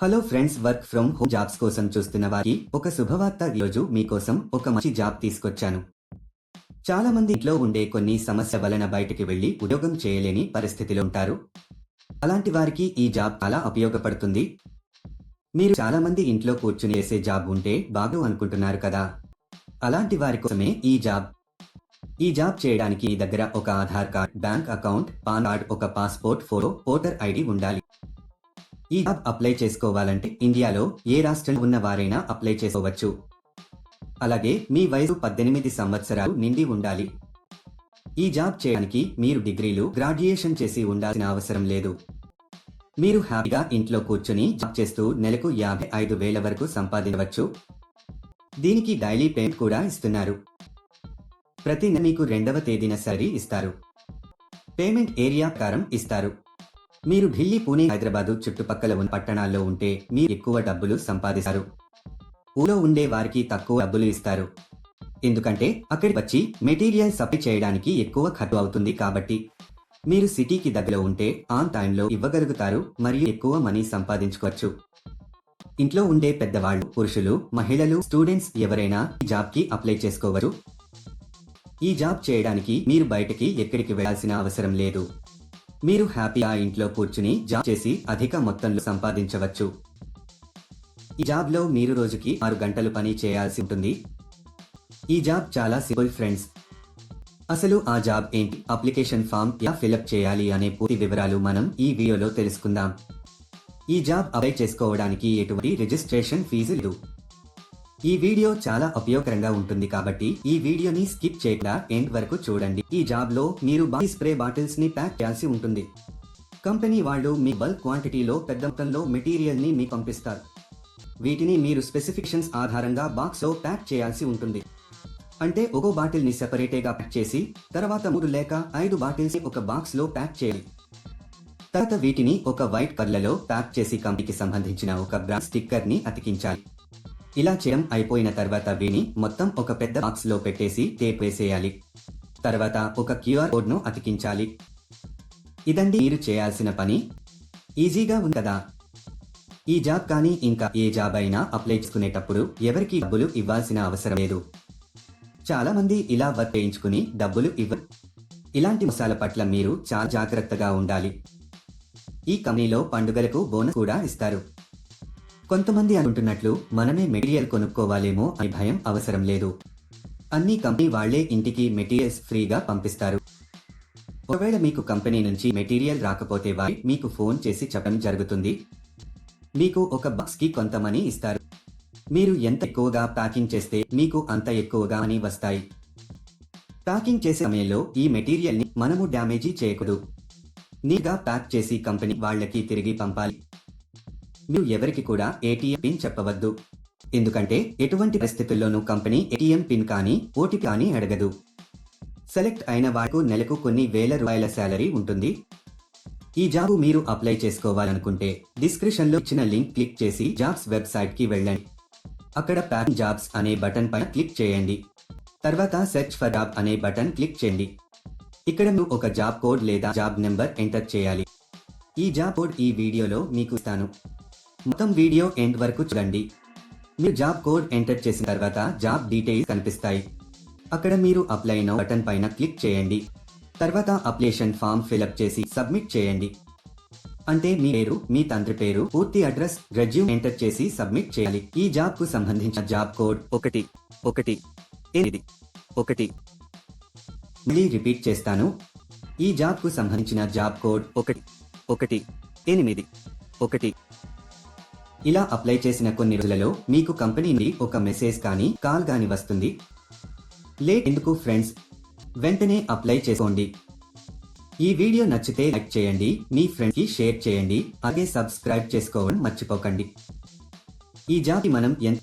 Hello friends, work from home jobs కోసం చూస్తున్న వారికి ఒక శుభవార్త. ఈరోజు మీకోసం ఒక మంచి జాబ్ తీసుకొచ్చాను. చాలా మంది ఇంట్లో ఉండే కొన్ని సమస్య వలన బయటికి వెళ్లి ఉద్యోగం చేయలేని పరిస్థితిలో ఉంటారు. అలాంటి వారికి ఈ జాబ్ చాలా ఉపయోగపడుతుంది. మీరు చాలా మంది ఇంట్లో కూర్చుని చేసే జాబ్ ఉంటే బాగు అనుకుంటున్నారు కదా. అలాంటి వారి కోసమే ఈ జాబ్. ఈ జాబ్ చేయడానికి మీ దగ్గర ఒక Aadhaar card, bank account, pan card, ఒక పాస్పోర్ట్ ఫోటో, ఓటర్ ఐడి ఉండాలి. ఈ జాబ్ అప్లై చేసుకోవాలంటే ఇండియాలో ఏ రాష్ట్రంలో ఉన్న వారైనా అప్లై చేసుకోవచ్చు. అలాగే మీ వయసు 18 సంవత్సరాలు నిండి ఉండాలి. ఈ జాబ్ చేయడానికి మీరు డిగ్రీలు, గ్రాడ్యుయేషన్ చేసి ఉండాల్సిన అవసరం లేదు. మీరు హ్యాపీగా ఇంట్లో కూర్చుని జాబ్ చేస్తూ నెలకు 55,000 వరకు సంపాదించవచ్చు. దీనికి డైలీ పేమెంట్ కూడా ఇస్తున్నారు. ప్రతి నెల మీకు 2వ తేదీన సాలరీ ఇస్తారు. పేమెంట్ ఏరియా ప్రకారం ఇస్తారు. మీరు ఢిల్లీ, పూణే, హైదరాబాదు చుట్టుపక్కల ఉన్న పట్టణాల్లో ఉంటే మీరు ఎక్కువ డబ్బులు సంపాదిస్తారు. ఊళ్ళో ఉండే వారికి తక్కువ డబ్బులు ఇస్తారు. ఎందుకంటే అక్కడికి వచ్చి మెటీరియల్ సప్లై చేయడానికి ఎక్కువ ఖర్చు అవుతుంది. కాబట్టి మీరు సిటీకి దగ్గరలో ఉంటే ఆన్ టైంలో ఇవ్వగలుగుతారు మరియు ఎక్కువ మనీ సంపాదించుకోవచ్చు. ఇంట్లో ఉండే పెద్దవాళ్ళు, పురుషులు, మహిళలు, స్టూడెంట్స్ ఎవరైనా ఈ జాబ్కి అప్లై చేసుకోవచ్చు. ఈ జాబ్ చేయడానికి మీరు బయటకి ఎక్కడికి వెళ్లాల్సిన అవసరం లేదు. మీరు హ్యాపీగా ఇంట్లో కూర్చుని జాబ్ చేసి అధిక మొత్తంలో సంపాదించవచ్చు. ఈ జాబ్లో మీరు రోజుకి 6 గంటలు పని చేయాల్సి ఉంటుంది. ఈ జాబ్ చాలా సింపుల్ ఫ్రెండ్స్. అసలు ఆ జాబ్ ఏంటి, అప్లికేషన్ ఫామ్ ఎలా ఫిలప్ చేయాలి అనే పూర్తి వివరాలు మనం ఈ వీడియోలో తెలుసుకుందాం. ఈ జాబ్ అప్లై చేసుకోవడానికి ఎటువంటి రిజిస్ట్రేషన్ ఫీజు లేదు. ఈ వీడియో చాలా ఉపయోగకరంగా ఉంటుంది కాబట్టి ఈ వీడియోని స్కిప్ చేయకుండా ఎండ్ వరకు చూడండి. ఈ జాబ్ లో మీరు బాడీ స్ప్రే బాటిల్స్ ని ప్యాక్ చేయాల్సి ఉంటుంది. కంపెనీ వాళ్ళు మీ బల్క్ క్వాంటిటీలో పెద్ద మొత్తంలో మెటీరియల్ ని మీకు పంపిస్తారు. వీటిని మీరు స్పెసిఫికేషన్స్ ఆధారంగా బాక్స్ లో ప్యాక్ చేయాల్సి ఉంటుంది. అంటే ఒక్కో బాటిల్ ని సెపరేట్గా ప్యాక్ చేసి తర్వాత 3 లేక 5 బాటిల్స్ ఒక బాక్స్ లో ప్యాక్ చేయాలి. తర్వాత వీటిని ఒక వైట్ కవర్లలో ప్యాక్ చేసి కంపెనీకి సంబంధించిన ఒక బ్రాండ్ స్టిక్కర్ ని అతికించాలి. ఇలా చేయడం అయిపోయిన తర్వాత వీని మొత్తం ఒక పెద్ద బాక్స్ లో పెట్టేసి టేప్ వేసేయాలి. తర్వాత ఒక QR కోడ్ ను అతికించాలి. ఇదండి మీరు చేయాల్సిన పని. ఈజీగా ఉంది కదా. ఈ జాబ్ కానీ ఇంకా ఏ జాబ్ అయినా అప్లై చేసుకునేటప్పుడు ఎవరికి డబ్బులు ఇవ్వాల్సిన అవసరం లేదు. చాలా మంది ఇలా వర్క్ చేయించుకుని డబ్బులు ఇవ్వరు. ఇలాంటి మోసాల పట్ల మీరు చాలా జాగ్రత్తగా ఉండాలి. ఈ కంపెనీలో పండుగలకు బోనస్ కూడా ఇస్తారు. కొంతమంది అనుకుంటున్నట్లు మనమే మెటీరియల్ కొనుక్కోవాలేమో అని భయం అవసరం లేదు. అన్ని కంపెనీ వాళ్లే ఇంటికి మెటీరియల్స్ ఫ్రీగా పంపిస్తారు. ఒకవేళ మీకు కంపెనీ నుంచి మెటీరియల్ రాకపోతే వారి మీకు ఫోన్ చేసి చెప్పడం జరుగుతుంది. మీకు ఒక బాక్స్ కి కొంత మనీ ఇస్తారు. మీరు ఎంత ఎక్కువగా ప్యాకింగ్ చేస్తే మీకు అంత ఎక్కువగా మనీ వస్తాయి. ప్యాకింగ్ చేసే సమయంలో ఈ మెటీరియల్ ని మనము డ్యామేజీ చేయకూడదు. నీట్గా ప్యాక్ చేసి కంపెనీ వాళ్ళకి తిరిగి పంపాలి. మీరు ఎవరికి కూడా ATM పిన్ చెప్పవద్దు. ఎందుకంటే ఎటువంటి పరిస్థితుల్లోనూ కంపెనీ ATM పిన్ కానీ OTP కానీ అడగదు. సెలెక్ట్ అయిన వారికి నెలకు కొన్ని వేల రూపాయల శాలరీ ఉంటుంది. ఈ జాబ్ మీరు అప్లై చేసుకోవాలనుకుంటే డిస్క్రిప్షన్ లో ఇచ్చిన లింక్ క్లిక్ చేసి జాబ్స్ వెబ్సైట్ కి వెళ్ళండి. అక్కడ ప్యాకింగ్ జాబ్స్ అనే బటన్ పైన క్లిక్ చేయండి. తర్వాత సెర్చ్ ఫర్ జాబ్ అనే బటన్ క్లిక్ చేయండి. ఇక్కడ మీరు ఒక జాబ్ కోడ్ లేదా జాబ్ నెంబర్ ఎంటర్ చేయాలి. ఈ జాబ్ కోడ్ ఈ వీడియోలో మీకు ఇస్తాను. మొత్తం వీడియో ఎండ్ వరకు చూడండి. మీరు జాబ్ కోడ్ ఎంటర్ చేసిన తర్వాత జాబ్ డీటెయిల్స్ కనిపిస్తాయి. అక్కడ మీరు అప్లై నౌ బటన్ పైన క్లిక్ చేయండి. తర్వాత అప్లికేషన్ ఫామ్ ఫిలప్ చేసి సబ్మిట్ చేయండి. అంటే మీ పేరు, మీ తండ్రి పేరు, పూర్తి అడ్రస్, రెజ్యూమ్ ఎంటర్ చేసి సబ్మిట్ చేయాలి. ఈ జాబ్ కు సంబంధించిన జాబ్ కోడ్ 1181. మళ్ళీ రిపీట్ చేస్తాను. ఈ జాబ్ కు సంబంధించిన జాబ్ కోడ్ 1181. ఇలా అప్లై చేసిన కొన్ని రోజులలో మీకు కంపెనీ నుండి ఒక మెసేజ్ కానీ కాల్ కానీ వస్తుంది. లేట్ ఎందుకు ఫ్రెండ్స్, వెంటనే అప్లై చేసుకోండి. ఈ వీడియో నచ్చితే లైక్ చేయండి, మీ ఫ్రెండ్స్ కి షేర్ చేయండి, అలాగే సబ్స్క్రైబ్ చేసుకోవడం మర్చిపోకండి. ఈ జాబ్ కి మనం ఎంత